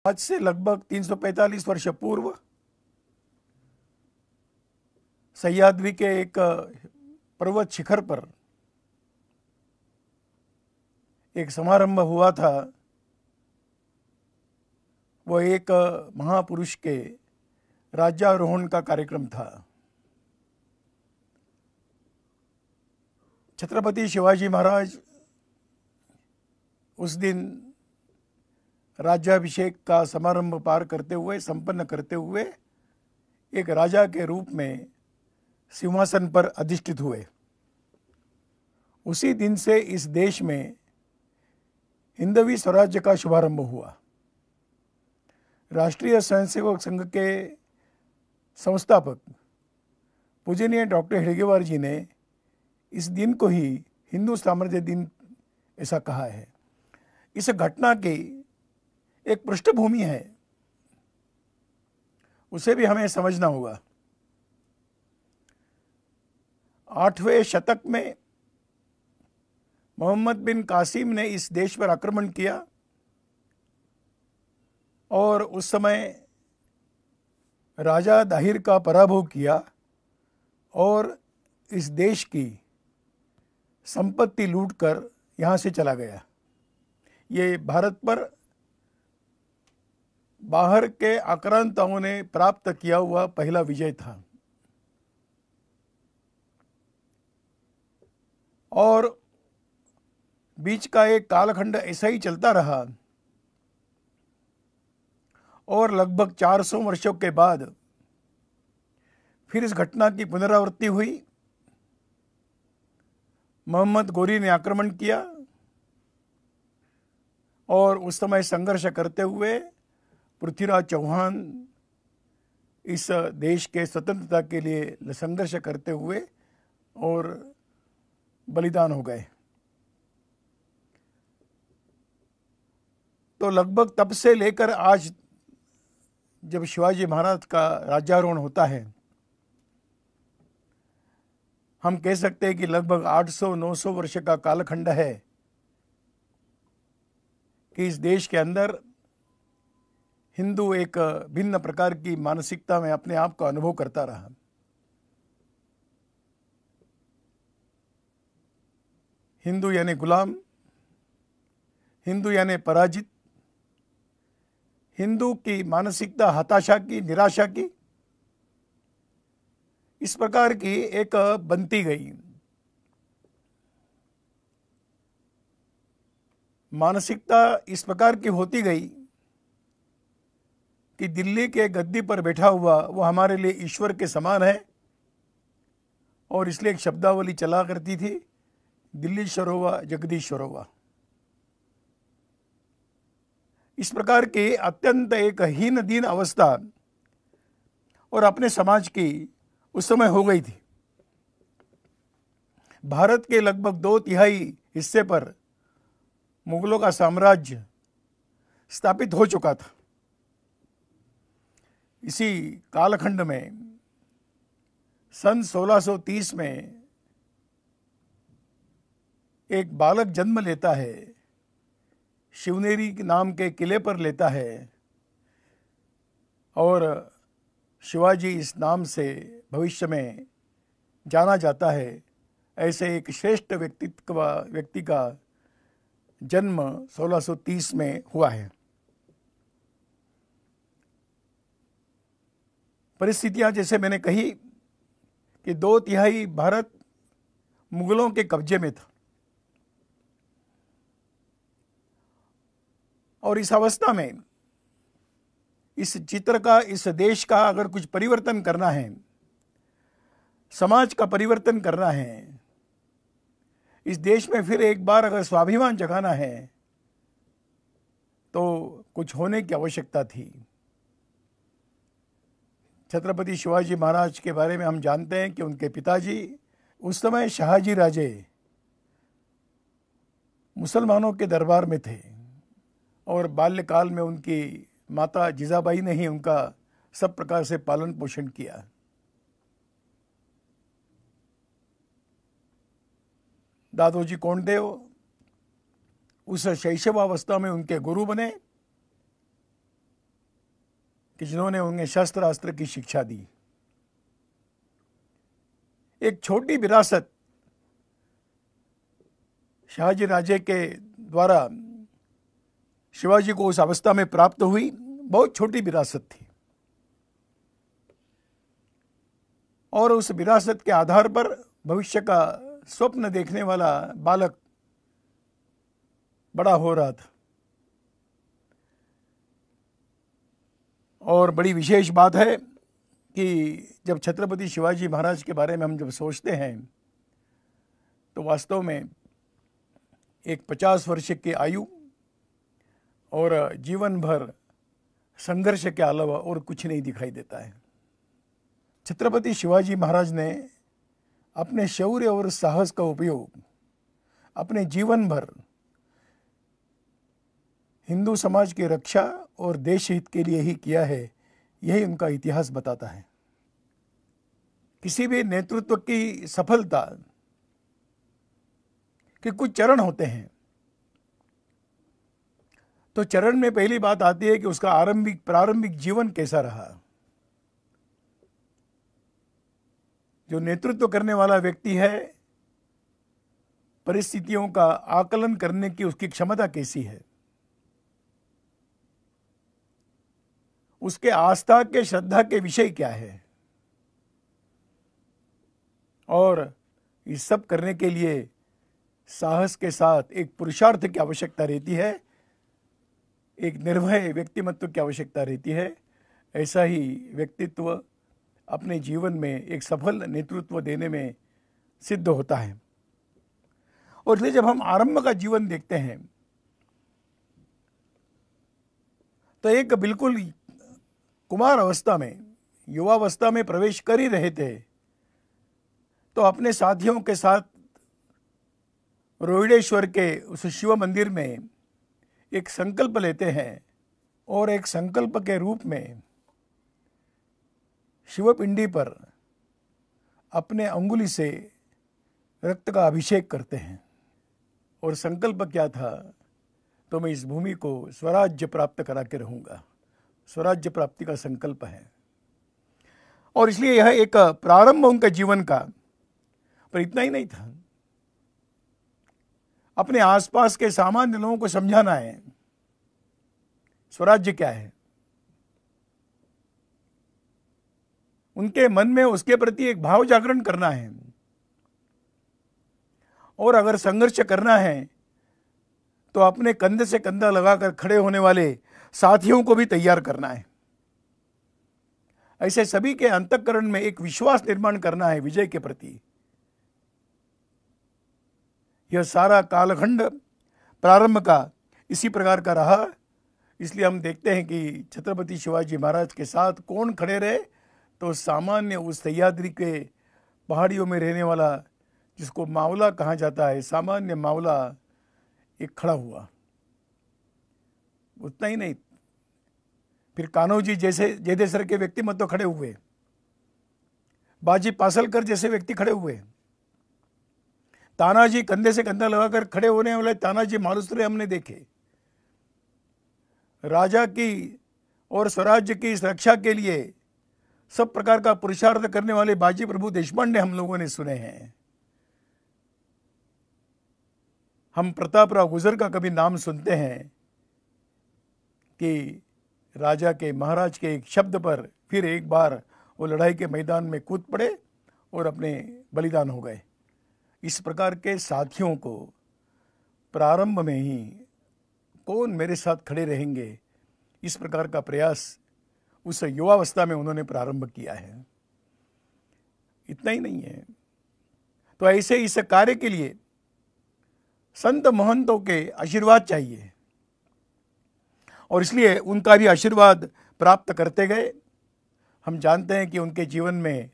आज से लगभग 345 वर्ष पूर्व सह्याद्री के एक पर्वत शिखर पर एक समारंभ हुआ था। वह एक महापुरुष के राज्यारोहण का कार्यक्रम था। छत्रपति शिवाजी महाराज उस दिन राज्याभिषेक का समारंभ संपन्न करते हुए एक राजा के रूप में सिंहासन पर अधिष्ठित हुए। उसी दिन से इस देश में हिंदवी स्वराज्य का शुभारंभ हुआ। राष्ट्रीय स्वयंसेवक संघ के संस्थापक पूजनीय डॉक्टर हेडगेवार जी ने इस दिन को ही हिंदू साम्राज्य दिन ऐसा कहा है। इस घटना की एक पृष्ठभूमि है, उसे भी हमें समझना होगा। 8वें शतक में मोहम्मद बिन कासिम ने इस देश पर आक्रमण किया और उस समय राजा दाहिर का पराभव किया और इस देश की संपत्ति लूटकर यहाँ से चला गया। ये भारत पर बाहर के आक्रांताओं ने प्राप्त किया हुआ पहला विजय था। और बीच का एक कालखंड ऐसा ही चलता रहा और लगभग 400 वर्षों के बाद फिर इस घटना की पुनरावृत्ति हुई। मोहम्मद गोरी ने आक्रमण किया और उस समय संघर्ष करते हुए पृथ्वीराज चौहान इस देश के स्वतंत्रता के लिए संघर्ष करते हुए और बलिदान हो गए। तो लगभग तब से लेकर आज जब शिवाजी महाराज का राज्यारोहण होता है, हम कह सकते हैं कि लगभग 800-900 वर्ष का कालखंड है कि इस देश के अंदर हिंदू एक भिन्न प्रकार की मानसिकता में अपने आप का अनुभव करता रहा। हिंदू यानी गुलाम, हिंदू यानी पराजित, हिंदू की मानसिकता हताशा की, निराशा की, इस प्रकार की एक बनती गई। मानसिकता इस प्रकार की होती गई कि दिल्ली के गद्दी पर बैठा हुआ वो हमारे लिए ईश्वर के समान है और इसलिए एक शब्दावली चला करती थी, दिल्लीश्वर हुआ जगदीश्वर हुआ। इस प्रकार की अत्यंत एक हीन दीन अवस्था और अपने समाज की उस समय हो गई थी। भारत के लगभग 2/3 हिस्से पर मुगलों का साम्राज्य स्थापित हो चुका था। इसी कालखंड में सन 1630 में एक बालक जन्म लेता है, शिवनेरी के नाम के किले पर लेता है और शिवाजी इस नाम से भविष्य में जाना जाता है। ऐसे एक श्रेष्ठ व्यक्ति का जन्म 1630 में हुआ है। परिस्थितियां जैसे मैंने कही कि 2/3 भारत मुगलों के कब्जे में था और इस अवस्था में इस चित्र का, इस देश का अगर कुछ परिवर्तन करना है, समाज का परिवर्तन करना है, इस देश में फिर एक बार अगर स्वाभिमान जगाना है तो कुछ होने की आवश्यकता थी। छत्रपति शिवाजी महाराज के बारे में हम जानते हैं कि उनके पिताजी उस समय शाहजी राजे मुसलमानों के दरबार में थे और बाल्यकाल में उनकी माता जिजाबाई ने ही उनका सब प्रकार से पालन पोषण किया। दादोजी कोंडदेव उस शैशवावस्था में उनके गुरु बने कि जिन्होंने उन्हें शस्त्र अस्त्र की शिक्षा दी। एक छोटी विरासत शाहजी राजे के द्वारा शिवाजी को उस अवस्था में प्राप्त हुई, बहुत छोटी विरासत थी, और उस विरासत के आधार पर भविष्य का स्वप्न देखने वाला बालक बड़ा हो रहा था। और बड़ी विशेष बात है कि जब छत्रपति शिवाजी महाराज के बारे में हम जब सोचते हैं तो वास्तव में एक 50 वर्ष की आयु और जीवन भर संघर्ष के अलावा और कुछ नहीं दिखाई देता है। छत्रपति शिवाजी महाराज ने अपने शौर्य और साहस का उपयोग अपने जीवन भर हिंदू समाज की रक्षा और देश हित के लिए ही किया है, यही उनका इतिहास बताता है। किसी भी नेतृत्व की सफलता के कुछ चरण होते हैं। तो चरण में पहली बात आती है कि उसका प्रारंभिक जीवन कैसा रहा। जो नेतृत्व करने वाला व्यक्ति है, परिस्थितियों का आकलन करने की उसकी क्षमता कैसी है, उसके आस्था के श्रद्धा के विषय क्या है, और इस सब करने के लिए साहस के साथ एक पुरुषार्थ की आवश्यकता रहती है, एक निर्भय व्यक्तिमत्व की आवश्यकता रहती है। ऐसा ही व्यक्तित्व अपने जीवन में एक सफल नेतृत्व देने में सिद्ध होता है। और इसलिए जब हम आरंभ का जीवन देखते हैं तो एक बिल्कुल कुमार अवस्था में, युवावस्था में प्रवेश कर ही रहे थे, तो अपने साथियों के साथ रोहिडेश्वर के उस शिव मंदिर में एक संकल्प लेते हैं और एक संकल्प के रूप में शिवपिंडी पर अपने अंगुली से रक्त का अभिषेक करते हैं। और संकल्प क्या था? तो मैं इस भूमि को स्वराज्य प्राप्त करा के रहूंगा। स्वराज्य प्राप्ति का संकल्प है। और इसलिए यह एक प्रारंभ उनका जीवन का, पर इतना ही नहीं था, अपने आसपास के सामान्य लोगों को समझाना है स्वराज्य क्या है। उनके मन में उसके प्रति एक भाव जागरण करना है, और अगर संघर्ष करना है तो अपने कंधे से कंधा लगाकर खड़े होने वाले साथियों को भी तैयार करना है। ऐसे सभी के अंतःकरण में एक विश्वास निर्माण करना है विजय के प्रति। यह सारा कालखंड प्रारंभ का इसी प्रकार का रहा। इसलिए हम देखते हैं कि छत्रपति शिवाजी महाराज के साथ कौन खड़े रहे? तो सामान्य उस सह्याद्री के पहाड़ियों में रहने वाला, जिसको मावला कहा जाता है, सामान्य मावला एक खड़ा हुआ। उतना ही नहीं, फिर कान्होजी जैसे जयदेसर के व्यक्तिमत्व तो खड़े हुए, बाजी पासलकर जैसे व्यक्ति खड़े हुए, तानाजी कंधे से कंधा लगाकर खड़े होने वाले तानाजी मालुसरे हमने देखे। राजा की और स्वराज्य की रक्षा के लिए सब प्रकार का पुरुषार्थ करने वाले बाजी प्रभु देशपांडे हम लोगों ने सुने हैं। हम प्रतापराव गुजर का कभी नाम सुनते हैं कि राजा के, महाराज के एक शब्द पर फिर एक बार वो लड़ाई के मैदान में कूद पड़े और अपने बलिदान हो गए। इस प्रकार के साथियों को प्रारंभ में ही कौन मेरे साथ खड़े रहेंगे, इस प्रकार का प्रयास उस युवावस्था में उन्होंने प्रारंभ किया है। इतना ही नहीं है, तो ऐसे इस कार्य के लिए संत महंतों के आशीर्वाद चाहिए, और इसलिए उनका भी आशीर्वाद प्राप्त करते गए। हम जानते हैं कि उनके जीवन में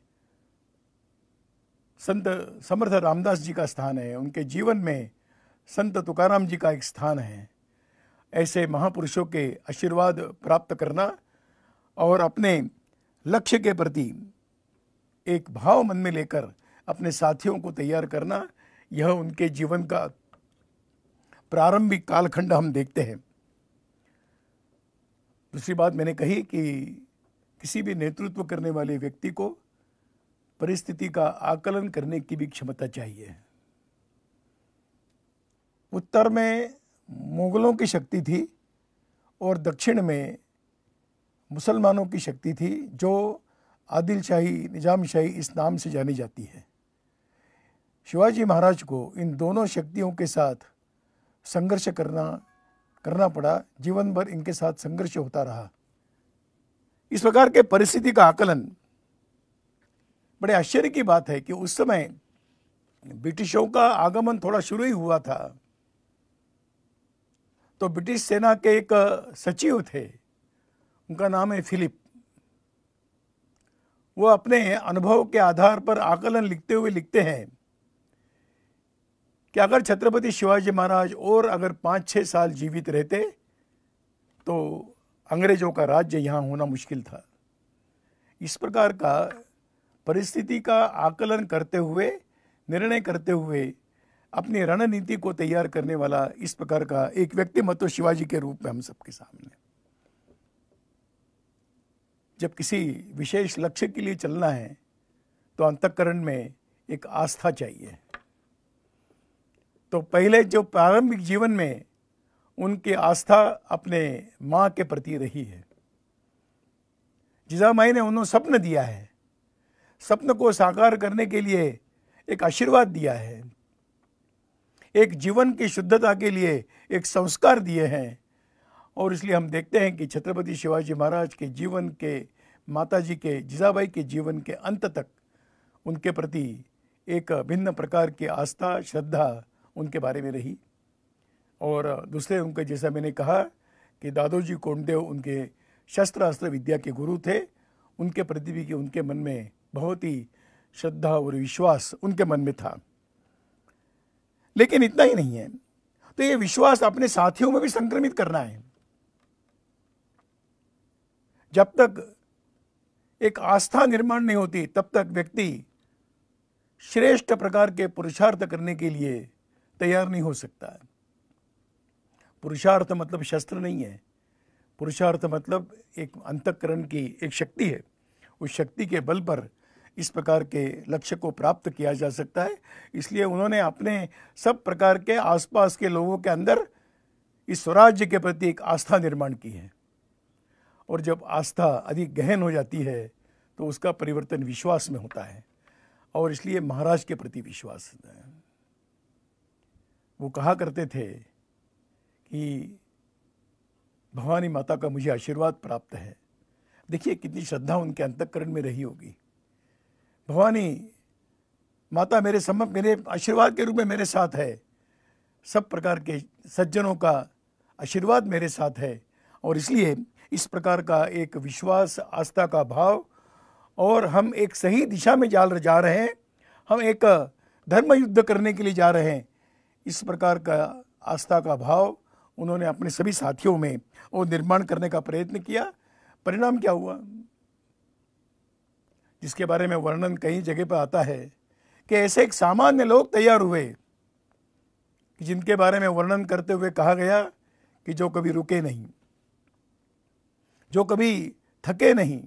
संत समर्थ रामदास जी का स्थान है, उनके जीवन में संत तुकाराम जी का एक स्थान है। ऐसे महापुरुषों के आशीर्वाद प्राप्त करना और अपने लक्ष्य के प्रति एक भाव मन में लेकर अपने साथियों को तैयार करना, यह उनके जीवन का प्रारंभिक कालखंड हम देखते हैं। दूसरी बात मैंने कही कि किसी भी नेतृत्व करने वाले व्यक्ति को परिस्थिति का आकलन करने की भी क्षमता चाहिए। उत्तर में मुगलों की शक्ति थी और दक्षिण में मुसलमानों की शक्ति थी, जो आदिलशाही, निजामशाही इस नाम से जानी जाती है। शिवाजी महाराज को इन दोनों शक्तियों के साथ संघर्ष करना पड़ा। जीवन भर इनके साथ संघर्ष होता रहा। इस प्रकार के परिस्थिति का आकलन, बड़े आश्चर्य की बात है कि उस समय ब्रिटिशों का आगमन थोड़ा शुरू ही हुआ था, तो ब्रिटिश सेना के एक सचिव थे, उनका नाम है फिलिप। वो अपने अनुभव के आधार पर आकलन लिखते हुए लिखते हैं कि अगर छत्रपति शिवाजी महाराज और अगर 5-6 साल जीवित रहते तो अंग्रेजों का राज्य यहाँ होना मुश्किल था। इस प्रकार का परिस्थिति का आकलन करते हुए, निर्णय करते हुए अपनी रणनीति को तैयार करने वाला इस प्रकार का एक व्यक्तिमत्व शिवाजी के रूप में हम सबके सामने। जब किसी विशेष लक्ष्य के लिए चलना है तो अंतःकरण में एक आस्था चाहिए। तो पहले जो प्रारंभिक जीवन में उनकी आस्था अपने माँ के प्रति रही है। जिजामाई ने उन्हें स्वप्न दिया है, स्वप्न को साकार करने के लिए एक आशीर्वाद दिया है, एक जीवन की शुद्धता के लिए एक संस्कार दिए हैं। और इसलिए हम देखते हैं कि छत्रपति शिवाजी महाराज के जीवन के, माताजी के, जिजाबाई के जीवन के अंत तक उनके प्रति एक भिन्न प्रकार की आस्था, श्रद्धा उनके बारे में रही। और दूसरे उनके, जैसा मैंने कहा कि दादोजी कोंडदेव उनके शस्त्र अस्त्र विद्या के गुरु थे, उनके प्रति भी कि उनके मन में बहुत ही श्रद्धा और विश्वास उनके मन में था। लेकिन इतना ही नहीं है, तो ये विश्वास अपने साथियों में भी संक्रमित करना है। जब तक एक आस्था निर्माण नहीं होती तब तक व्यक्ति श्रेष्ठ प्रकार के पुरुषार्थ करने के लिए तैयार नहीं हो सकता है। पुरुषार्थ मतलब शस्त्र नहीं है, पुरुषार्थ मतलब एक अंतःकरण की एक शक्ति है। उस शक्ति के बल पर इस प्रकार के लक्ष्य को प्राप्त किया जा सकता है। इसलिए उन्होंने अपने सब प्रकार के आसपास के लोगों के अंदर इस स्वराज्य के प्रति एक आस्था निर्माण की है। और जब आस्था अधिक गहन हो जाती है तो उसका परिवर्तन विश्वास में होता है, और इसलिए महाराज के प्रति विश्वास है। वो कहा करते थे कि भवानी माता का मुझे आशीर्वाद प्राप्त है। देखिए कितनी श्रद्धा उनके अंतःकरण में रही होगी। भवानी माता मेरे आशीर्वाद के रूप में मेरे साथ है, सब प्रकार के सज्जनों का आशीर्वाद मेरे साथ है। और इसलिए इस प्रकार का एक विश्वास, आस्था का भाव, और हम एक सही दिशा में जा रहे हैं, हम एक धर्म युद्ध करने के लिए जा रहे हैं, इस प्रकार का आस्था का भाव उन्होंने अपने सभी साथियों में वो निर्माण करने का प्रयत्न किया। परिणाम क्या हुआ, जिसके बारे में वर्णन कई जगह पर आता है कि ऐसे एक सामान्य लोग तैयार हुए कि जिनके बारे में वर्णन करते हुए कहा गया कि जो कभी रुके नहीं, जो कभी थके नहीं,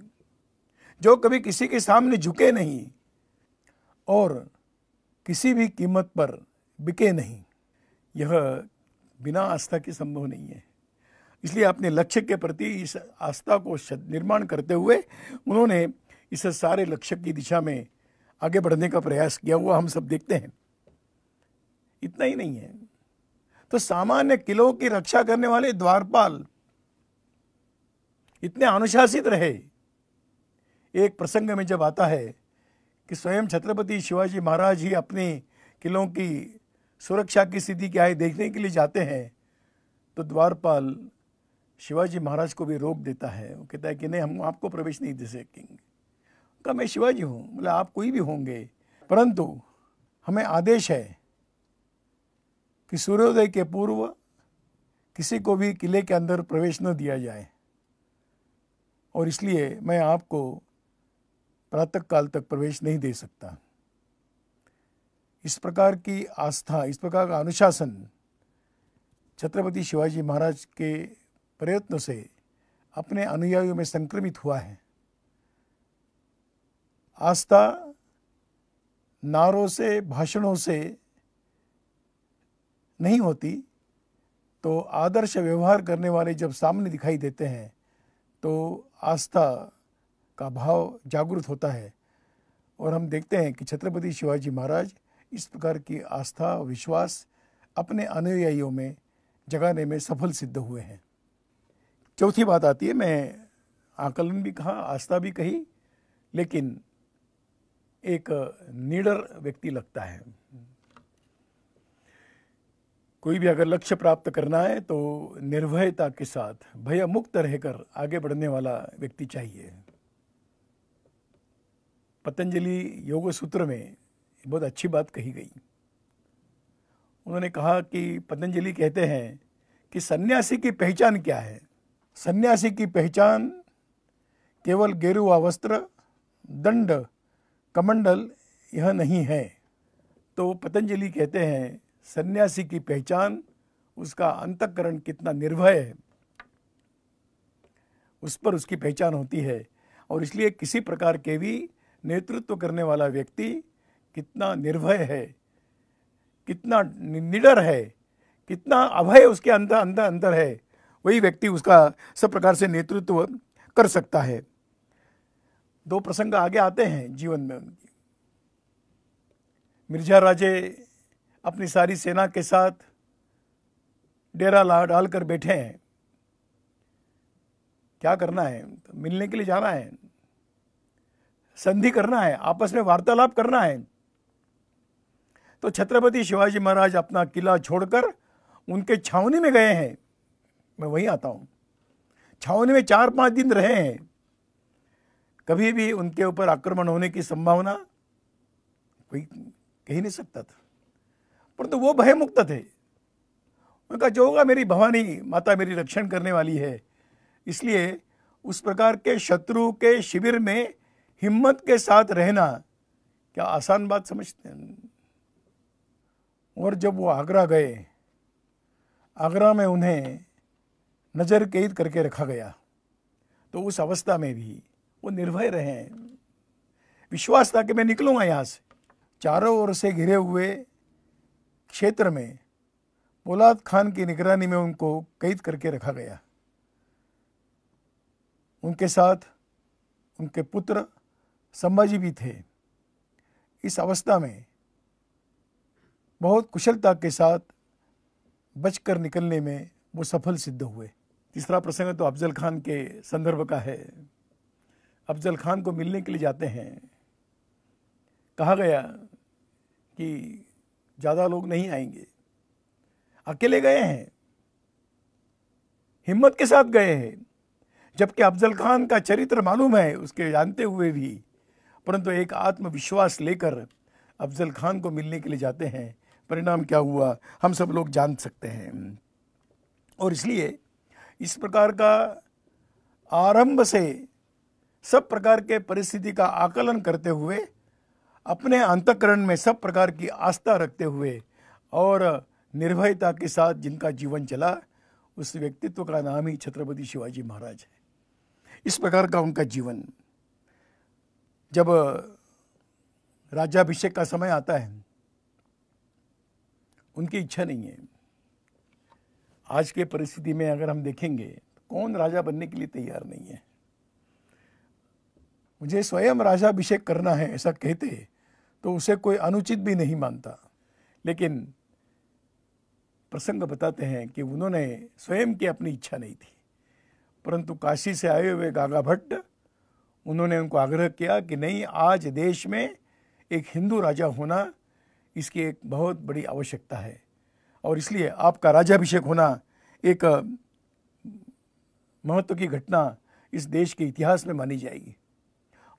जो कभी किसी के सामने झुके नहीं और किसी भी कीमत पर बिके नहीं। यह बिना आस्था के संभव नहीं है। इसलिए अपने लक्ष्य के प्रति इस आस्था को निर्माण करते हुए उन्होंने इस सारे लक्ष्य की दिशा में आगे बढ़ने का प्रयास किया हुआ हम सब देखते हैं। इतना ही नहीं है तो सामान्य किलों की रक्षा करने वाले द्वारपाल इतने अनुशासित रहे। एक प्रसंग में जब आता है कि स्वयं छत्रपति शिवाजी महाराज ही अपने किलों की सुरक्षा की स्थिति क्या है देखने के लिए जाते हैं, तो द्वारपाल शिवाजी महाराज को भी रोक देता है। वो कहता है कि नहीं, हम आपको प्रवेश नहीं दे सकेंगे। कहा मैं शिवाजी हूँ, बोला आप कोई भी होंगे, परंतु हमें आदेश है कि सूर्योदय के पूर्व किसी को भी किले के अंदर प्रवेश न दिया जाए, और इसलिए मैं आपको प्रातः काल तक प्रवेश नहीं दे सकता। इस प्रकार की आस्था, इस प्रकार का अनुशासन छत्रपति शिवाजी महाराज के प्रयत्नों से अपने अनुयायियों में संक्रमित हुआ है। आस्था नारों से, भाषणों से नहीं होती, तो आदर्श व्यवहार करने वाले जब सामने दिखाई देते हैं तो आस्था का भाव जागृत होता है। और हम देखते हैं कि छत्रपति शिवाजी महाराज इस प्रकार की आस्था और विश्वास अपने अनुयायियों में जगाने में सफल सिद्ध हुए हैं। चौथी बात आती है, मैं आकलन भी कहा, आस्था भी कही, लेकिन एक निडर व्यक्ति लगता है। कोई भी अगर लक्ष्य प्राप्त करना है तो निर्भयता के साथ, भय मुक्त रहकर आगे बढ़ने वाला व्यक्ति चाहिए। पतंजलि योग सूत्र में बहुत अच्छी बात कही गई। उन्होंने कहा कि पतंजलि कहते हैं कि सन्यासी की पहचान क्या है? सन्यासी की पहचान केवल गेरुआ वस्त्र, दंड, कमंडल यह नहीं है। तो पतंजलि कहते हैं सन्यासी की पहचान उसका अंतःकरण कितना निर्भय है, उस पर उसकी पहचान होती है। और इसलिए किसी प्रकार के भी नेतृत्व करने वाला व्यक्ति कितना निर्भय है, कितना निडर है, कितना अभय उसके अंदर है, वही व्यक्ति उसका सब प्रकार से नेतृत्व कर सकता है। दो प्रसंग आगे आते हैं जीवन में उनकी। मिर्जा राजे अपनी सारी सेना के साथ डेरा डालकर बैठे हैं। क्या करना है? तो मिलने के लिए जाना है, संधि करना है, आपस में वार्तालाप करना है। तो छत्रपति शिवाजी महाराज अपना किला छोड़कर उनके छावनी में गए हैं। मैं वहीं आता हूँ। छावनी में 4-5 दिन रहे हैं। कभी भी उनके ऊपर आक्रमण होने की संभावना कोई कह नहीं सकता था, परंतु वो भय मुक्त थे। उनका जो होगा, मेरी भवानी माता मेरी रक्षण करने वाली है। इसलिए उस प्रकार के शत्रु के शिविर में हिम्मत के साथ रहना क्या आसान बात समझते हैं? और जब वो आगरा गए, आगरा में उन्हें नज़र कैद करके रखा गया, तो उस अवस्था में भी वो निर्भय रहे। विश्वास था कि मैं निकलूंगा यहाँ से। चारों ओर से घिरे हुए क्षेत्र में पोलाद खान की निगरानी में उनको कैद करके रखा गया। उनके साथ उनके पुत्र संभाजी भी थे। इस अवस्था में बहुत कुशलता के साथ बचकर निकलने में वो सफल सिद्ध हुए। तीसरा प्रसंग तो अफजल खान के संदर्भ का है। अफजल खान को मिलने के लिए जाते हैं। कहा गया कि ज़्यादा लोग नहीं आएंगे। अकेले गए हैं, हिम्मत के साथ गए हैं, जबकि अफजल खान का चरित्र मालूम है उसके जानते हुए भी, परंतु एक आत्मविश्वास लेकर अफजल खान को मिलने के लिए जाते हैं। परिणाम क्या हुआ हम सब लोग जान सकते हैं। और इसलिए इस प्रकार का आरंभ से सब प्रकार के परिस्थिति का आकलन करते हुए, अपने अंतःकरण में सब प्रकार की आस्था रखते हुए और निर्भयता के साथ जिनका जीवन चला, उस व्यक्तित्व का नाम ही छत्रपति शिवाजी महाराज है। इस प्रकार का उनका जीवन। जब राज्याभिषेक का समय आता है, उनकी इच्छा नहीं है। आज के परिस्थिति में अगर हम देखेंगे, कौन राजा बनने के लिए तैयार नहीं है? मुझे स्वयं राजाभिषेक करना है ऐसा कहते तो उसे कोई अनुचित भी नहीं मानता। लेकिन प्रसंग बताते हैं कि उन्होंने स्वयं की अपनी इच्छा नहीं थी, परंतु काशी से आए हुए गागा भट्ट, उन्होंने उनको आग्रह किया कि नहीं, आज देश में एक हिंदू राजा होना इसकी एक बहुत बड़ी आवश्यकता है, और इसलिए आपका राज्याभिषेक होना एक महत्व की घटना इस देश के इतिहास में मानी जाएगी।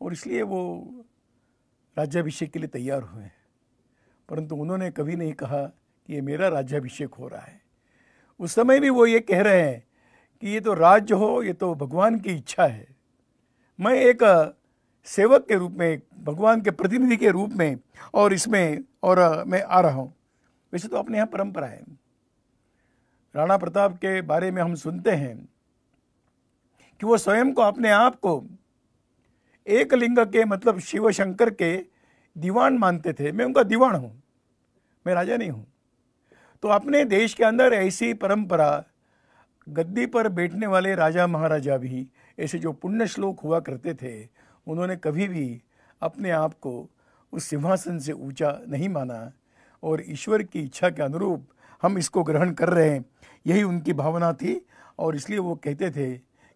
और इसलिए वो राज्याभिषेक के लिए तैयार हुए। परंतु उन्होंने कभी नहीं कहा कि ये मेरा राज्याभिषेक हो रहा है। उस समय भी वो ये कह रहे हैं कि ये तो राज्य हो, ये तो भगवान की इच्छा है। मैं एक सेवक के रूप में, भगवान के प्रतिनिधि के रूप में और इसमें और मैं आ रहा हूँ। वैसे तो अपने यहाँ परंपरा है। राणा प्रताप के बारे में हम सुनते हैं कि वो स्वयं को, अपने आप को एक लिंग के मतलब शिव शंकर के दीवान मानते थे। मैं उनका दीवान हूँ, मैं राजा नहीं हूँ। तो अपने देश के अंदर ऐसी परंपरा, गद्दी पर बैठने वाले राजा महाराजा भी ऐसे जो पुण्य श्लोक हुआ करते थे, उन्होंने कभी भी अपने आप को उस सिंहासन से ऊंचा नहीं माना और ईश्वर की इच्छा के अनुरूप हम इसको ग्रहण कर रहे हैं, यही उनकी भावना थी। और इसलिए वो कहते थे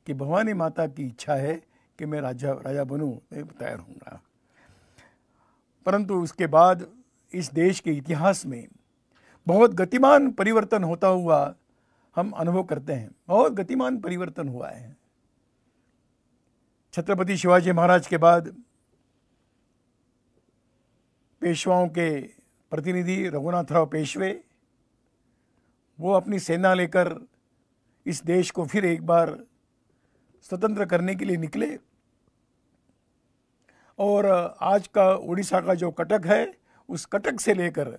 कि भवानी माता की इच्छा है कि मैं राजा बनूं, मैं तैयार हूँगा। परंतु उसके बाद इस देश के इतिहास में बहुत गतिमान परिवर्तन होता हुआ हम अनुभव करते हैं। बहुत गतिमान परिवर्तन हुआ है। छत्रपति शिवाजी महाराज के बाद पेशवाओं के प्रतिनिधि रघुनाथराव पेशवे, वो अपनी सेना लेकर इस देश को फिर एक बार स्वतंत्र करने के लिए निकले। और आज का उड़ीसा का जो कटक है, उस कटक से लेकर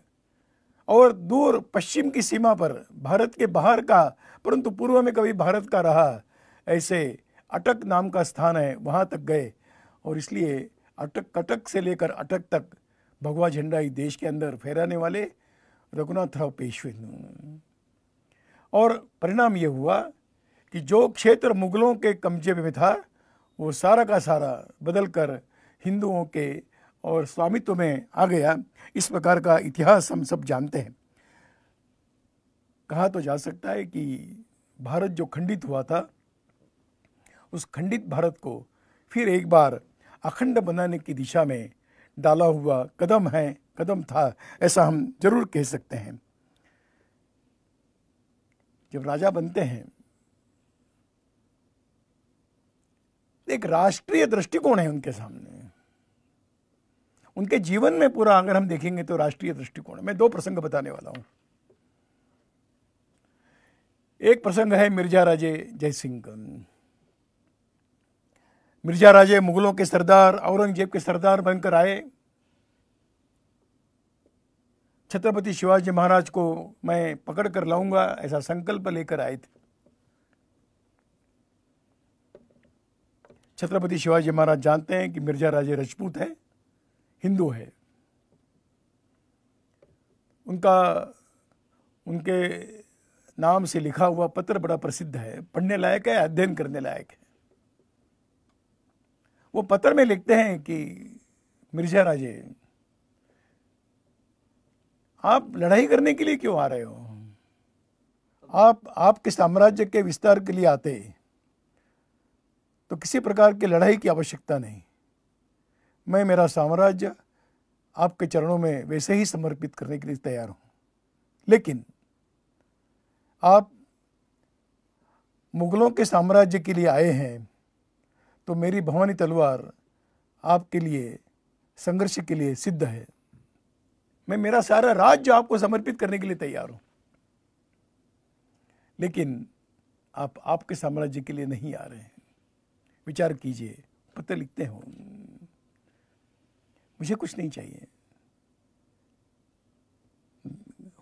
और दूर पश्चिम की सीमा पर भारत के बाहर का, परंतु पूर्व में कभी भारत का रहा, ऐसे अटक नाम का स्थान है, वहाँ तक गए। और इसलिए कटक से लेकर अटक तक भगवा झंडा इस देश के अंदर फहराने वाले रघुनाथराव पेशवे। और परिणाम ये हुआ कि जो क्षेत्र मुगलों के कब्जे में था, वो सारा का सारा बदलकर हिंदुओं के और स्वामित्व में आ गया। इस प्रकार का इतिहास हम सब जानते हैं। कहा तो जा सकता है कि भारत जो खंडित हुआ था, उस खंडित भारत को फिर एक बार अखंड बनाने की दिशा में डाला हुआ कदम था, ऐसा हम जरूर कह सकते हैं। जब राजा बनते हैं, एक राष्ट्रीय दृष्टिकोण है उनके सामने। उनके जीवन में पूरा अगर हम देखेंगे तो राष्ट्रीय दृष्टिकोण। मैं दो प्रसंग बताने वाला हूं। एक प्रसंग है मिर्जा राजे जयसिंह का। मिर्जा राजे मुगलों के सरदार, औरंगजेब के सरदार बनकर आए। छत्रपति शिवाजी महाराज को मैं पकड़ कर लाऊंगा, ऐसा संकल्प लेकर आए थे। छत्रपति शिवाजी महाराज जानते हैं कि मिर्जा राजे राजपूत है, हिंदू है। उनके नाम से लिखा हुआ पत्र बड़ा प्रसिद्ध है, पढ़ने लायक है, अध्ययन करने लायक है। वो पत्र में लिखते हैं कि मिर्जा राजे, आप लड़ाई करने के लिए क्यों आ रहे हो? आपके साम्राज्य के विस्तार के लिए आते तो किसी प्रकार की लड़ाई की आवश्यकता नहीं। मैं मेरा साम्राज्य आपके चरणों में वैसे ही समर्पित करने के लिए तैयार हूं। लेकिन आप मुगलों के साम्राज्य के लिए आए हैं, तो मेरी भवानी तलवार आपके लिए संघर्ष के लिए सिद्ध है। मैं मेरा सारा राज्य आपको समर्पित करने के लिए तैयार हूं, लेकिन आप आपके साम्राज्य के लिए नहीं आ रहे हैं। विचार कीजिए। पत्र लिखते हो, मुझे कुछ नहीं चाहिए।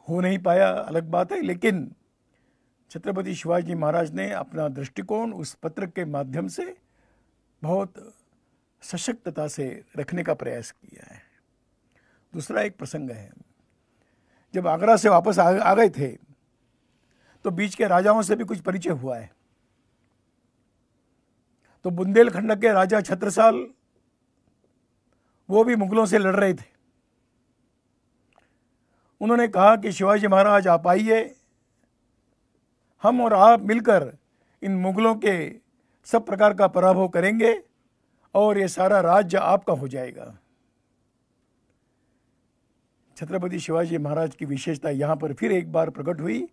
हो नहीं पाया अलग बात है, लेकिन छत्रपति शिवाजी महाराज ने अपना दृष्टिकोण उस पत्र के माध्यम से बहुत सशक्तता से रखने का प्रयास किया है। दूसरा एक प्रसंग है, जब आगरा से वापस आ गए थे तो बीच के राजाओं से भी कुछ परिचय हुआ है। तो बुंदेलखंड के राजा छत्रसाल, वो भी मुगलों से लड़ रहे थे। उन्होंने कहा कि शिवाजी महाराज आप आइए, हम और आप मिलकर इन मुगलों के सब प्रकार का पराभव करेंगे और ये सारा राज्य आपका हो जाएगा। छत्रपति शिवाजी महाराज की विशेषता यहाँ पर फिर एक बार प्रकट हुई।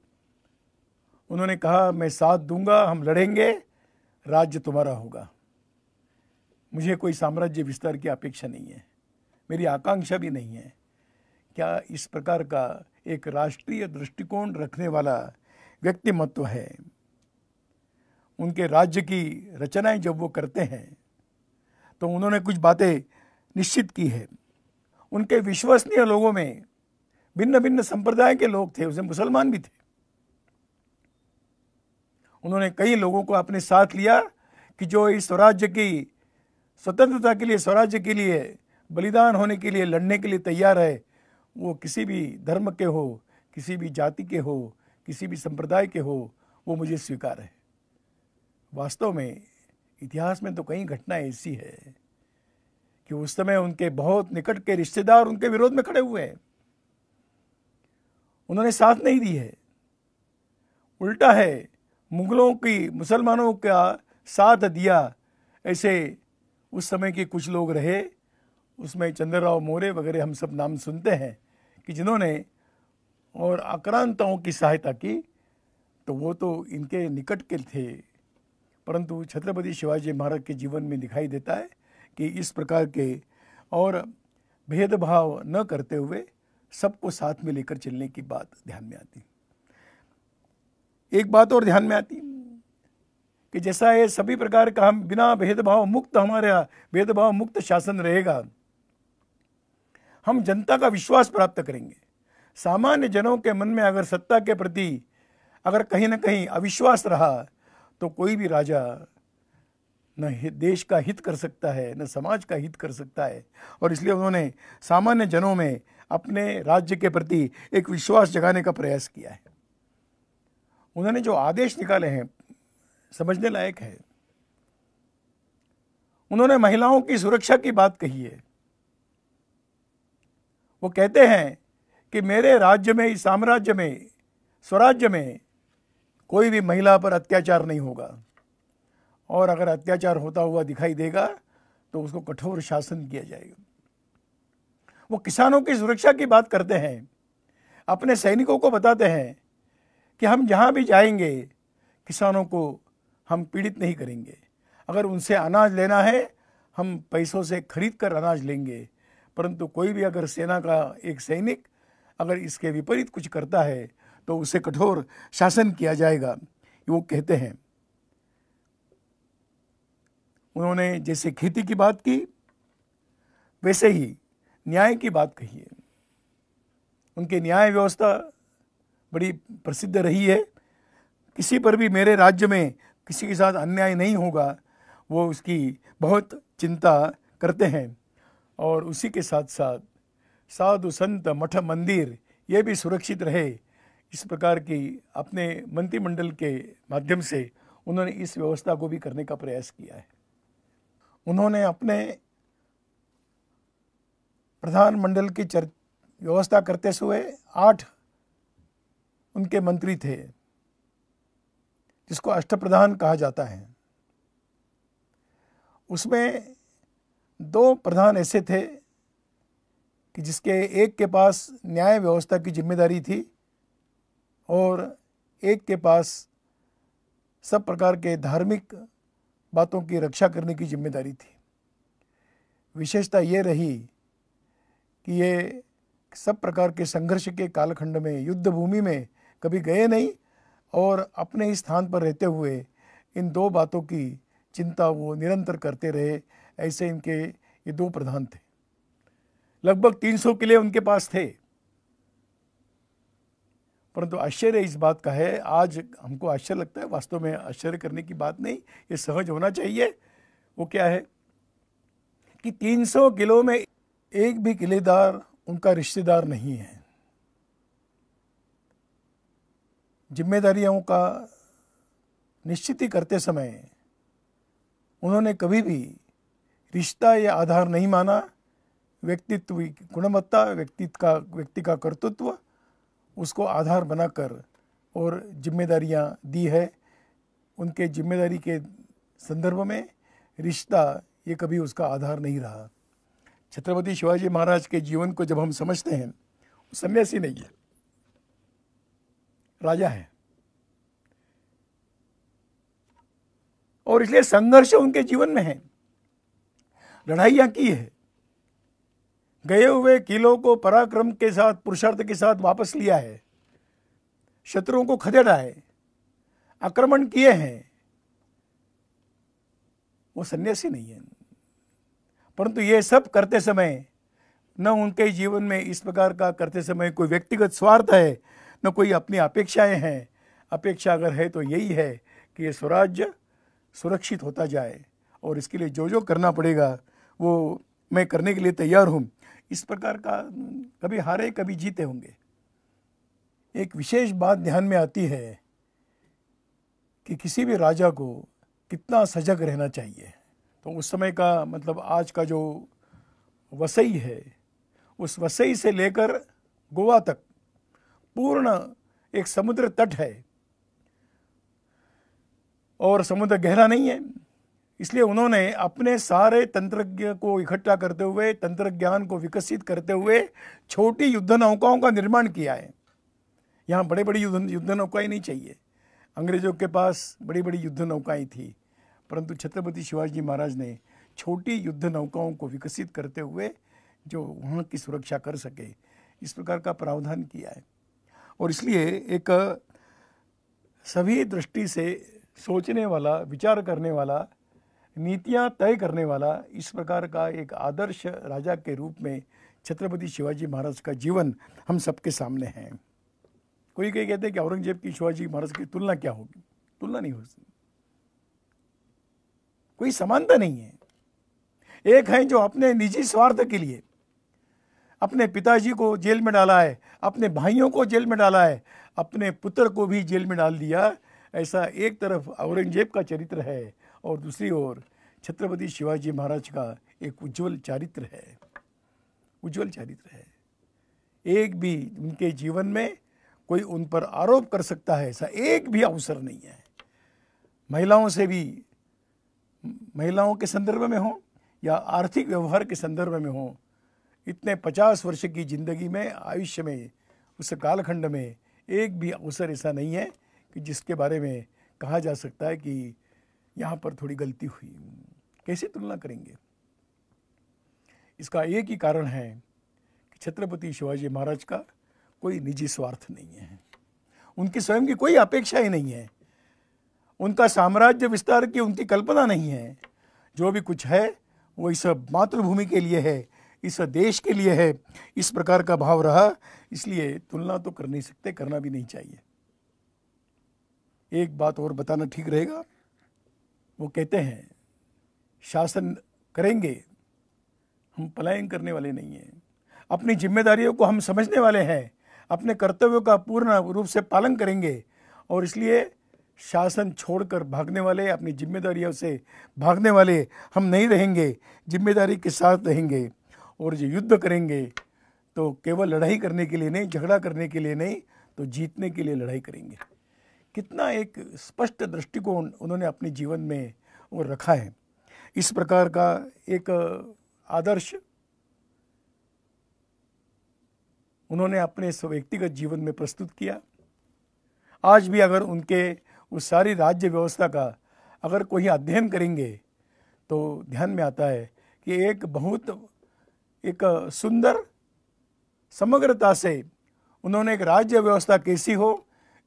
उन्होंने कहा, मैं साथ दूंगा, हम लड़ेंगे, राज्य तुम्हारा होगा। मुझे कोई साम्राज्य विस्तार की अपेक्षा नहीं है, मेरी आकांक्षा भी नहीं है। क्या इस प्रकार का एक राष्ट्रीय दृष्टिकोण रखने वाला व्यक्तिमत्व है। उनके राज्य की रचनाएं जब वो करते हैं तो उन्होंने कुछ बातें निश्चित की है। उनके विश्वसनीय लोगों में भिन्न भिन्न संप्रदाय के लोग थे, उसमें मुसलमान भी थे। उन्होंने कई लोगों को अपने साथ लिया कि जो इस स्वराज्य की स्वतंत्रता के लिए, स्वराज्य के लिए बलिदान होने के लिए, लड़ने के लिए तैयार है, वो किसी भी धर्म के हो, किसी भी जाति के हो, किसी भी संप्रदाय के हो, वो मुझे स्वीकार है। वास्तव में इतिहास में तो कई घटनाएं ऐसी है कि उस समय उनके बहुत निकट के रिश्तेदार उनके विरोध में खड़े हुए हैं, उन्होंने साथ नहीं दी है। उल्टा है, मुगलों की मुसलमानों का साथ दिया। ऐसे उस समय के कुछ लोग रहे, उसमें चंद्रराव मौर्य वगैरह हम सब नाम सुनते हैं कि जिन्होंने और आक्रांताओं की सहायता की, तो वो तो इनके निकट के थे। परंतु छत्रपति शिवाजी महाराज के जीवन में दिखाई देता है कि इस प्रकार के और भेदभाव न करते हुए सबको साथ में लेकर चलने की बात ध्यान में आती। एक बात और ध्यान में आती कि जैसा ये सभी प्रकार का हम बिना भेदभाव मुक्त, हमारा भेदभाव मुक्त शासन रहेगा, हम जनता का विश्वास प्राप्त करेंगे। सामान्य जनों के मन में अगर सत्ता के प्रति अगर कहीं ना कहीं अविश्वास रहा तो कोई भी राजा न देश का हित कर सकता है, न समाज का हित कर सकता है। और इसलिए उन्होंने सामान्य जनों में अपने राज्य के प्रति एक विश्वास जगाने का प्रयास किया है। उन्होंने जो आदेश निकाले हैं समझने लायक है। उन्होंने महिलाओं की सुरक्षा की बात कही है। वो कहते हैं कि मेरे राज्य में, इस साम्राज्य में, स्वराज्य में कोई भी महिला पर अत्याचार नहीं होगा, और अगर अत्याचार होता हुआ दिखाई देगा तो उसको कठोर शासन किया जाएगा। वो किसानों की सुरक्षा की बात करते हैं, अपने सैनिकों को बताते हैं कि हम जहाँ भी जाएंगे किसानों को हम पीड़ित नहीं करेंगे। अगर उनसे अनाज लेना है हम पैसों से खरीद कर अनाज लेंगे, परंतु कोई भी अगर सेना का एक सैनिक अगर इसके विपरीत कुछ करता है तो उसे कठोर शासन किया जाएगा, वो कहते हैं। उन्होंने जैसे खेती की बात की वैसे ही न्याय की बात कही है। उनकी न्याय व्यवस्था बड़ी प्रसिद्ध रही है। किसी पर भी मेरे राज्य में किसी के साथ अन्याय नहीं होगा, वो उसकी बहुत चिंता करते हैं। और उसी के साथ साथ साधु संत मठ मंदिर ये भी सुरक्षित रहे, इस प्रकार की अपने मंत्रिमंडल के माध्यम से उन्होंने इस व्यवस्था को भी करने का प्रयास किया है। उन्होंने अपने प्रधानमंडल की व्यवस्था करते हुए 8 उनके मंत्री थे, जिसको अष्टप्रधान कहा जाता है। उसमें 2 प्रधान ऐसे थे कि जिसके एक के पास न्याय व्यवस्था की जिम्मेदारी थी और एक के पास सब प्रकार के धार्मिक बातों की रक्षा करने की जिम्मेदारी थी। विशेषता ये रही कि ये सब प्रकार के संघर्ष के कालखंड में युद्ध भूमि में कभी गए नहीं और अपने ही स्थान पर रहते हुए इन 2 बातों की चिंता वो निरंतर करते रहे। ऐसे इनके ये 2 प्रधान थे। लगभग 300 किले उनके पास थे। परंतु आश्चर्य इस बात का है, आज हमको आश्चर्य लगता है, वास्तव में आश्चर्य करने की बात नहीं, ये सहज होना चाहिए। वो क्या है कि 300 किलों में एक भी किलेदार उनका रिश्तेदार नहीं है। जिम्मेदारियों का निश्चित ही करते समय उन्होंने कभी भी रिश्ता या आधार नहीं माना। व्यक्तित्व की गुणवत्ता, व्यक्ति का कर्तृत्व, उसको आधार बनाकर और जिम्मेदारियां दी है। उनके जिम्मेदारी के संदर्भ में रिश्ता ये कभी उसका आधार नहीं रहा। छत्रपति शिवाजी महाराज के जीवन को जब हम समझते हैं, वो सन्यासी नहीं है, राजा है। और इसलिए संघर्ष उनके जीवन में है, लड़ाइयां की है, गए हुए किलों को पराक्रम के साथ, पुरुषार्थ के साथ वापस लिया है, शत्रुओं को खदेड़ा है, आक्रमण किए हैं। वो सन्यासी नहीं है। परंतु ये सब करते समय न उनके जीवन में इस प्रकार का करते समय कोई व्यक्तिगत स्वार्थ है, न कोई अपनी अपेक्षाएं हैं। अपेक्षा अगर है तो यही है कि ये स्वराज्य सुरक्षित होता जाए और इसके लिए जो जो करना पड़ेगा वो मैं करने के लिए तैयार हूँ, इस प्रकार का कभी हारे कभी जीते होंगे। एक विशेष बात ध्यान में आती है कि किसी भी राजा को कितना सजग रहना चाहिए। तो उस समय का मतलब आज का जो वसई है, उस वसई से लेकर गोवा तक पूर्ण एक समुद्र तट है और समुद्र गहरा नहीं है। इसलिए उन्होंने अपने सारे तंत्रज्ञ को इकट्ठा करते हुए, तंत्र ज्ञान को विकसित करते हुए छोटी युद्ध नौकाओं का निर्माण किया है। यहाँ बड़े बड़ी युद्ध नौकाएं नहीं चाहिए। अंग्रेजों के पास बड़ी बड़ी युद्ध नौकाएं थी, परंतु छत्रपति शिवाजी महाराज ने छोटी युद्ध नौकाओं को विकसित करते हुए जो वहाँ की सुरक्षा कर सके, इस प्रकार का प्रावधान किया है। और इसलिए एक सभी दृष्टि से सोचने वाला, विचार करने वाला, नीतियाँ तय करने वाला, इस प्रकार का एक आदर्श राजा के रूप में छत्रपति शिवाजी महाराज का जीवन हम सबके सामने है। कोई कई कहते हैं कि औरंगजेब की शिवाजी महाराज की तुलना क्या होगी, तुलना नहीं हो सकती, कोई समानता नहीं है। एक है जो अपने निजी स्वार्थ के लिए अपने पिताजी को जेल में डाला है, अपने भाइयों को जेल में डाला है, अपने पुत्र को भी जेल में डाल दिया। ऐसा एक तरफ औरंगजेब का चरित्र है और दूसरी ओर छत्रपति शिवाजी महाराज का एक उज्जवल चरित्र है, उज्जवल चरित्र है। एक भी उनके जीवन में कोई उन पर आरोप कर सकता है ऐसा एक भी अवसर नहीं है। महिलाओं से भी, महिलाओं के संदर्भ में हो या आर्थिक व्यवहार के संदर्भ में हो, इतने 50 वर्ष की जिंदगी में, आयुष्य में, उस कालखंड में एक भी अवसर ऐसा नहीं है कि जिसके बारे में कहा जा सकता है कि यहाँ पर थोड़ी गलती हुई। कैसे तुलना करेंगे? इसका एक ही कारण है कि छत्रपति शिवाजी महाराज का कोई निजी स्वार्थ नहीं है, उनकी स्वयं की कोई अपेक्षा ही नहीं है, उनका साम्राज्य विस्तार की उनकी कल्पना नहीं है। जो भी कुछ है वो इस मातृभूमि के लिए है, इस देश के लिए है, इस प्रकार का भाव रहा। इसलिए तुलना तो कर नहीं सकते, करना भी नहीं चाहिए। एक बात और बताना ठीक रहेगा, वो कहते हैं शासन करेंगे, हम पलायन करने वाले नहीं हैं। अपनी जिम्मेदारियों को हम समझने वाले हैं, अपने कर्तव्यों का पूर्ण रूप से पालन करेंगे और इसलिए शासन छोड़कर भागने वाले, अपनी जिम्मेदारियों से भागने वाले हम नहीं रहेंगे, जिम्मेदारी के साथ रहेंगे। और जो युद्ध करेंगे तो केवल लड़ाई करने के लिए नहीं, झगड़ा करने के लिए नहीं, तो जीतने के लिए लड़ाई करेंगे। कितना एक स्पष्ट दृष्टिकोण उन्होंने अपने जीवन में वो रखा है। इस प्रकार का एक आदर्श उन्होंने अपने व्यक्तिगत जीवन में प्रस्तुत किया। आज भी अगर उनके उस सारी राज्य व्यवस्था का अगर कोई अध्ययन करेंगे तो ध्यान में आता है कि एक बहुत एक सुंदर समग्रता से उन्होंने एक राज्य व्यवस्था कैसी हो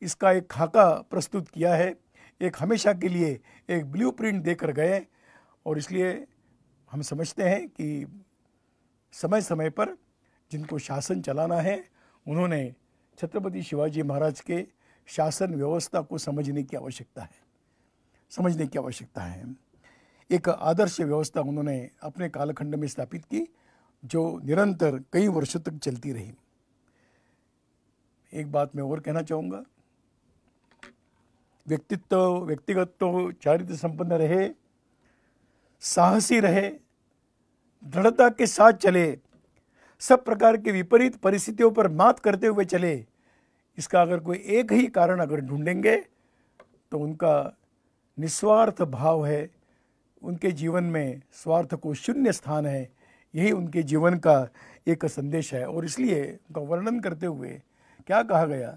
इसका एक खाका प्रस्तुत किया है। एक हमेशा के लिए एक ब्लूप्रिंट देकर गए और इसलिए हम समझते हैं कि समय समय पर जिनको शासन चलाना है, उन्होंने छत्रपति शिवाजी महाराज के शासन व्यवस्था को समझने की आवश्यकता है, समझने की आवश्यकता है। एक आदर्श व्यवस्था उन्होंने अपने कालखंड में स्थापित की जो निरंतर कई वर्षों तक चलती रही। एक बात मैं और कहना चाहूँगा, व्यक्तिगत तो चारित्र संपन्न रहे, साहसी रहे, दृढ़ता के साथ चले, सब प्रकार के विपरीत परिस्थितियों पर मात करते हुए चले। इसका अगर कोई एक ही कारण अगर ढूंढेंगे तो उनका निस्वार्थ भाव है, उनके जीवन में स्वार्थ को शून्य स्थान है। यही उनके जीवन का एक संदेश है। और इसलिए उनका वर्णन करते हुए क्या कहा गया,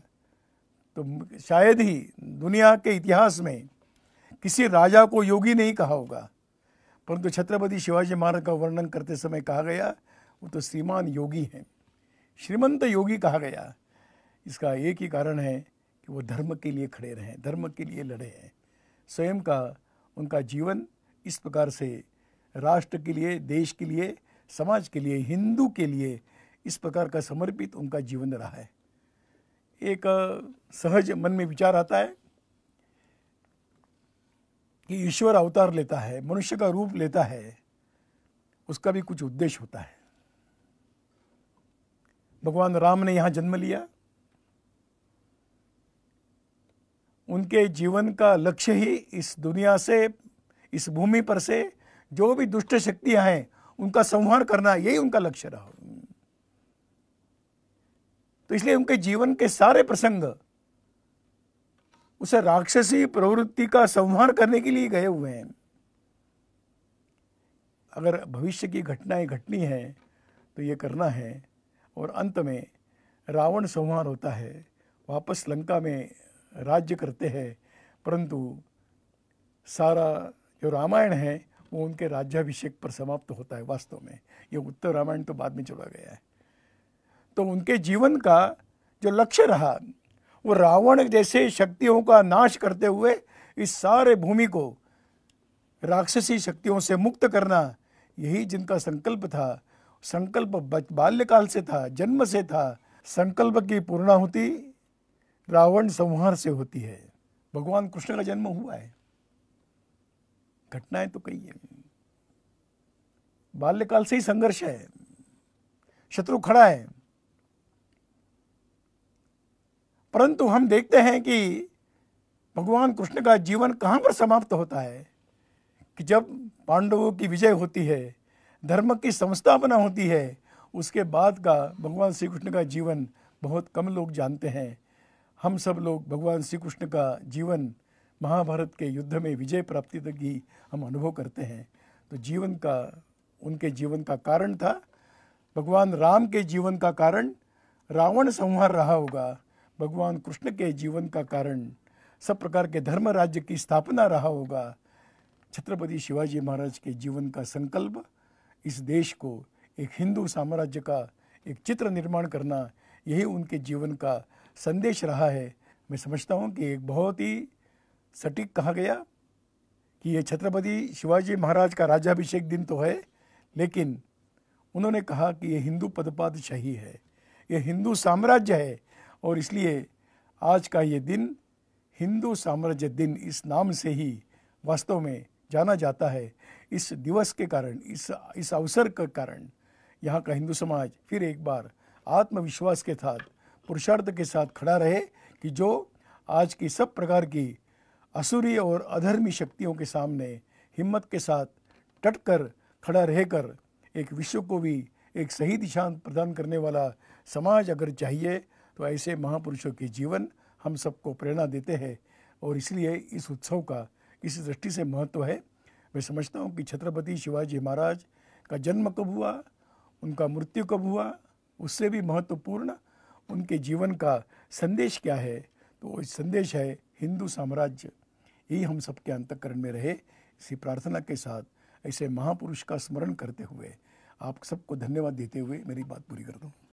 तो शायद ही दुनिया के इतिहास में किसी राजा को योगी नहीं कहा होगा, परंतु छत्रपति शिवाजी महाराज का वर्णन करते समय कहा गया वो तो श्रीमान योगी हैं, श्रीमंत योगी कहा गया। इसका एक ही कारण है कि वो धर्म के लिए खड़े रहे, धर्म के लिए लड़े हैं। स्वयं का उनका जीवन इस प्रकार से राष्ट्र के लिए, देश के लिए, समाज के लिए, हिंदू के लिए इस प्रकार का समर्पित उनका जीवन रहा है। एक सहज मन में विचार आता है कि ईश्वर अवतार लेता है, मनुष्य का रूप लेता है, उसका भी कुछ उद्देश्य होता है। भगवान राम ने यहाँ जन्म लिया, उनके जीवन का लक्ष्य ही इस दुनिया से, इस भूमि पर से जो भी दुष्ट शक्तियां हैं उनका संहार करना, यही उनका लक्ष्य रहा। तो इसलिए उनके जीवन के सारे प्रसंग उसे राक्षसी प्रवृत्ति का संहार करने के लिए गए हुए हैं। अगर भविष्य की घटनाएं घटनी है तो ये करना है, और अंत में रावण संहार होता है, वापस लंका में राज्य करते हैं। परंतु सारा जो रामायण है वो उनके राज्याभिषेक पर समाप्त होता है। वास्तव में ये उत्तर रामायण तो बाद में चला गया है। तो उनके जीवन का जो लक्ष्य रहा वो रावण जैसे शक्तियों का नाश करते हुए इस सारे भूमि को राक्षसी शक्तियों से मुक्त करना, यही जिनका संकल्प था। संकल्प बाल्यकाल से था, जन्म से था। संकल्प की पूर्णाहुति रावण संहार से होती है। भगवान कृष्ण का जन्म हुआ है, घटनाएं तो कई है। बाल्यकाल से ही संघर्ष है, शत्रु खड़ा है। परंतु हम देखते हैं कि भगवान कृष्ण का जीवन कहां पर समाप्त होता है कि जब पांडवों की विजय होती है, धर्म की संस्थापना होती है, उसके बाद का भगवान श्री कृष्ण का जीवन बहुत कम लोग जानते हैं। हम सब लोग भगवान श्री कृष्ण का जीवन महाभारत के युद्ध में विजय प्राप्ति तक ही हम अनुभव करते हैं। तो जीवन का, उनके जीवन का कारण था, भगवान राम के जीवन का कारण रावण संहार रहा होगा, भगवान कृष्ण के जीवन का कारण सब प्रकार के धर्म राज्य की स्थापना रहा होगा। छत्रपति शिवाजी महाराज के जीवन का संकल्प इस देश को एक हिंदू साम्राज्य का एक चित्र निर्माण करना, यही उनके जीवन का संदेश रहा है। मैं समझता हूँ कि एक बहुत ही सटीक कहा गया कि ये छत्रपति शिवाजी महाराज का राज्याभिषेक दिन तो है, लेकिन उन्होंने कहा कि ये हिंदू पदपादशाही है, ये हिंदू साम्राज्य है, और इसलिए आज का ये दिन हिंदू साम्राज्य दिन इस नाम से ही वास्तव में जाना जाता है। इस दिवस के कारण, इस अवसर के कारण यहाँ का हिंदू समाज फिर एक बार आत्मविश्वास के साथ, पुरुषार्थ के साथ खड़ा रहे कि जो आज की सब प्रकार की असुरी और अधर्मी शक्तियों के सामने हिम्मत के साथ डट कर खड़ा रहकर एक विश्व को भी एक सही दिशा प्रदान करने वाला समाज अगर चाहिए तो ऐसे महापुरुषों के जीवन हम सबको प्रेरणा देते हैं। और इसलिए इस उत्सव का इस दृष्टि से महत्व है। मैं समझता हूँ कि छत्रपति शिवाजी महाराज का जन्म कब हुआ, उनका मृत्यु कब हुआ, उससे भी महत्वपूर्ण उनके जीवन का संदेश क्या है। तो इस संदेश है हिंदू साम्राज्य, यही हम सबके अंतःकरण में रहे। इसी प्रार्थना के साथ ऐसे महापुरुष का स्मरण करते हुए आप सबको धन्यवाद देते हुए मेरी बात पूरी कर दूँ।